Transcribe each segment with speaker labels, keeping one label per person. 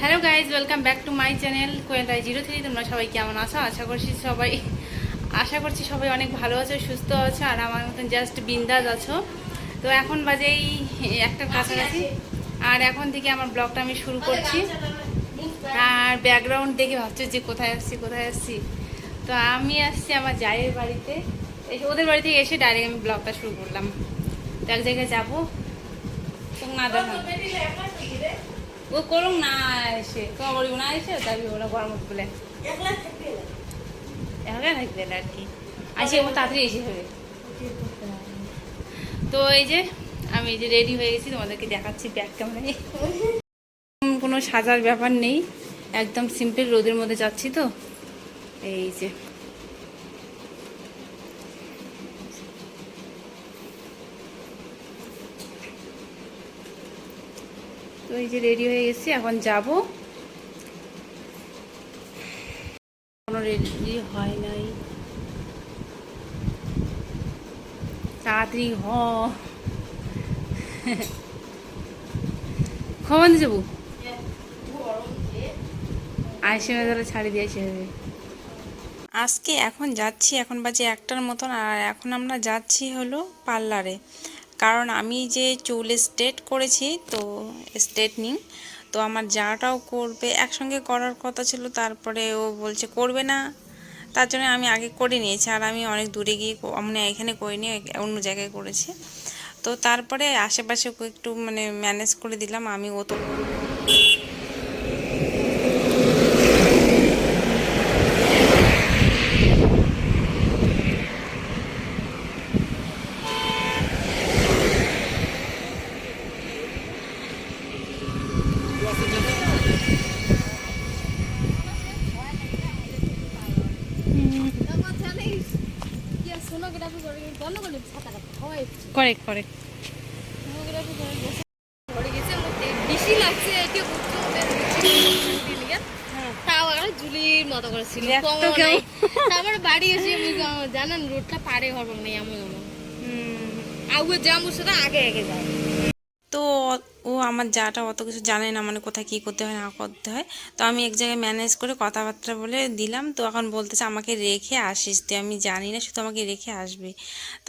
Speaker 1: Hello guys, welcome back to my channel কোয়েল03। তোমরা সবাই কেমন আছো? আশা করছি সবাই অনেক ভালো আছো, সুস্থ আছো, আর আমার মতন জাস্ট বিন্দাস আছো। তো এখন বাজেই একটার কাছাকাছি, আর এখন থেকে আমার ব্লগটা আমি শুরু করছি। আর ব্যাকগ্রাউন্ড দেখে ভাবছো যে কোথায় আসছি। তো আমি আসছি আমার জায়ের বাড়িতে, ওদের বাড়ি থেকে এসে ডাইরেক্ট আমি ব্লগটা শুরু করলাম। তো এক জায়গায় যাবো, না দেখো ও করুন না এসে, তোমার বলবো না এসে তাই ওরা গরম বলে একলা থাকবে আর কি। আসে ও তাড়াতাড়ি এসে হবে। তো এই যে আমি এই যে রেডি হয়ে গেছি, তোমাদেরকে দেখাচ্ছি ব্যাক ক্যামেরায়। কোনো সাজার ব্যাপার নেই, একদম সিম্পল, রোদের মধ্যে যাচ্ছি তো এই যে। তো এই যে রেডি হয়ে গেছি, এখন যাব। কোনো রেডি হয় নাই, তাড়াতাড়ি খবর দিয়ে যাবো আইসে ধরে ছাড়ি দিয়ে এসে হবে। আজকে এখন যাচ্ছি, এখন বাজে 1টার মতন, আর এখন আমরা যাচ্ছি হলো পার্লারে। কারণ আমি যে চুল স্ট্রেট করেছি, তো স্ট্রেটনিং, তো আমার যাটাও করবে, একসঙ্গে করার কথা ছিল, তারপরে ও বলছে করবে না, তার জন্য আমি আগে করে নিয়েছি। আর আমি অনেক দূরে গিয়ে মানে এখানে করিনি, অন্য জায়গায় করেছি। তো তারপরে আশেপাশে একটু মানে ম্যানেজ করে দিলাম আমি, ও তো করেক্ট করেক্ট
Speaker 2: জুলির মতো করেছিল, তারপরে বাড়ি এসে জানান রোডটা পারে হবো না এমন আগে যাবো সেটা আগে আগে যায়।
Speaker 1: তো ও আমার যাটা অত কিছু জানে না, মানে কোথায় কী করতে হয় না করতে হয়। তো আমি এক জায়গায় ম্যানেজ করে কথাবার্তা বলে দিলাম। তো এখন বলতেছে আমাকে রেখে আসিস তুই, আমি জানি না, শুধু আমাকে রেখে আসবি।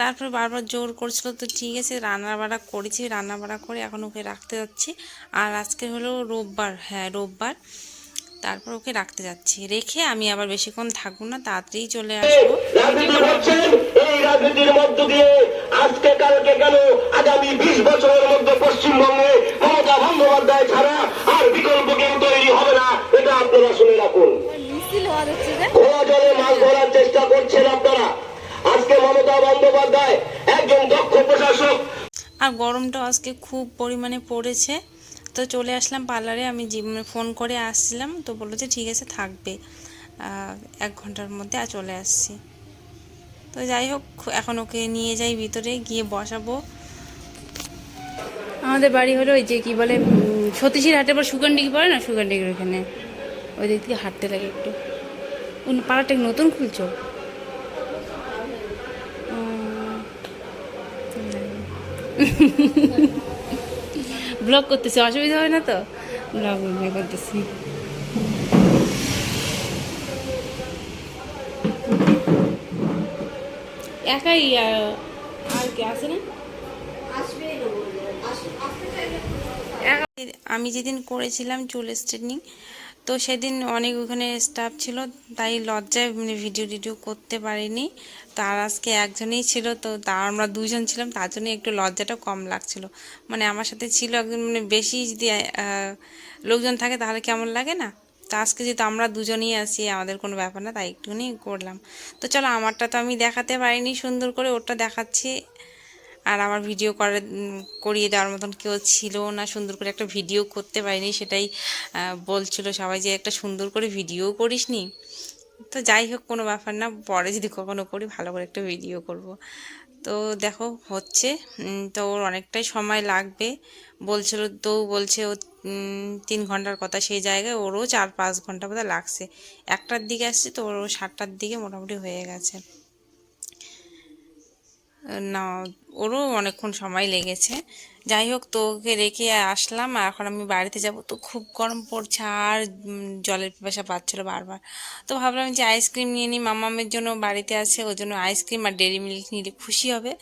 Speaker 1: তারপর বারবার জোর করছিল, তো ঠিক আছে রান্নাবাড়া করেছি, রান্নাবাড়া করে এখন ওকে রাখতে যাচ্ছি। আর আজকে হলো রোববার, হ্যাঁ রোববার। তারপর ওকে রাখতে যাচ্ছি, রেখে আমি আবার বেশিক্ষণ থাকবো না, তাড়াতাড়ি চলে আসবো।
Speaker 3: এই রাজনীতির মধ্য দিয়ে আজকে কালকে কেন আগামী 20 বছরের মধ্যে পশ্চিমবঙ্গে মমতা বন্দ্যোপাধ্যায় ছাড়া আর বিকল্প কেউ তৈরি হবে না, এটা আপনারা শুনে রাখুন। খোলা জলে মাছ ধরার চেষ্টা করছেন আপনারা। আজকে মমতা বন্দ্যোপাধ্যায় একজন দক্ষ প্রশাসক।
Speaker 1: আর গরমটাও আজকে খুব পরিমাণে পড়েছে। তো চলে আসলাম পার্লারে, আমি ফোন করে আসছিলাম, তো বললো যে ঠিক আছে থাকবে 1 ঘন্টার মধ্যে, আর চলে আসছি। তো যাই হোক, এখন ওকে নিয়ে যাই ভিতরে, গিয়ে বসাবো। আমাদের বাড়ি হলো ওই যে কি বলে সতীশীর হাটের পর সুগন্ডিকি পড়ে না, সুগন্ডিকির ওখানে, ওই দিক থেকে হাঁটতে লাগে একটু। পাড়াটা নতুন খুলছো? ব্লগ করতেছি, অসুবিধা হয় না তো? ব্লগ করতেছি। একাই আর কে আসে না? আমি যেদিন করেছিলাম চুল স্ট্রেটনিং, তো সেদিন অনেক ওখানে স্টাফ ছিল, তাই লজ্জায় মানে ভিডিও করতে পারিনি। তার আজকে একজনই ছিল, তো আমরা 2জন ছিলাম, তার জন্য একটু লজ্জাটা কম লাগছিল। মানে আমার সাথে ছিল একজন, মানে বেশি যদি লোকজন থাকে তাহলে কেমন লাগে না। তো আজকে যেহেতু আমরা 2জনই আছি, আমাদের কোনো ব্যাপার না, তাই একটুখানি করলাম। তো চলো, আমারটা তো আমি দেখাতে পারিনি সুন্দর করে, ওটা দেখাচ্ছি। আর আমার ভিডিও করিয়ে দেওয়ার মতন কেউ ছিল না, সুন্দর করে একটা ভিডিও করতে পারিনি, সেটাই বলছিল সবাই যে একটা সুন্দর করে ভিডিও করিস নি। তো যাই হোক, কোনো ব্যাপার না, পরে যদি কখনো করি ভালো করে একটা ভিডিও করব। তো দেখো হচ্ছে, তো ওর অনেকটাই সময় লাগবে বলছিল, তো বলছে ও 3 ঘন্টার কথা, সেই জায়গায় ওরও 4-5 ঘন্টা বোধহয় লাগছে। 1টার দিকে আসছে, তো ওর 7টার দিকে মোটামুটি হয়ে গেছে। না, ওরও অনেকক্ষণ সময় লেগেছে। যাই হোক, তো ওকে রেখে আসলাম, আর এখন আমি বাড়িতে যাব। তো খুব গরম পড়ছে আর জলের পিপাসা পাচ্ছিলো বারবার। তো ভাবলাম যে আইসক্রিম নিয়ে নিই, মামামের জন্য বাড়িতে আছে, ওর জন্য আইসক্রিম আর ডেরি মিল্ক নিলে খুশি হবে,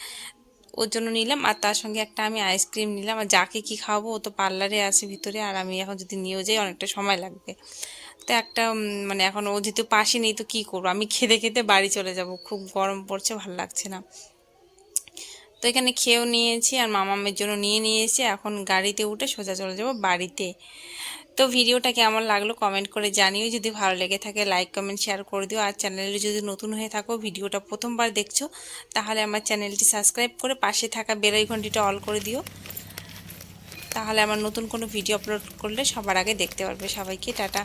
Speaker 1: ওর জন্য নিলাম। আর তার সঙ্গে একটা আমি আইসক্রিম নিলাম। আর যাকে কি খাওয়াবো, ও তো পার্লারে আছে ভিতরে, আর আমি এখন যদি নিয়েও যাই অনেকটা সময় লাগবে। তো একটা মানে এখন ও যেহেতু পাশে নেই, তো কী করবো, আমি খেতে খেতে বাড়ি চলে যাব, খুব গরম পড়ছে, ভালো লাগছে না। তো এখানে খেয়েও নিয়েছি আর মামামের জন্য নিয়েছি। এখন গাড়িতে উঠে সোজা চলে যাব বাড়িতে। তো ভিডিওটা কেমন লাগলো কমেন্ট করে জানিও, যদি ভালো লেগে থাকে লাইক কমেন্ট শেয়ার করে দিও। আর চ্যানেলে যদি নতুন হয়ে থাকো, ভিডিওটা প্রথমবার দেখছো, তাহলে আমার চ্যানেলটি সাবস্ক্রাইব করে পাশে থাকা বেল আইকনটিটা অল করে দিও, তাহলে আমার নতুন কোনো ভিডিও আপলোড করলে সবার আগে দেখতে পারবে। সবাইকে টাটা।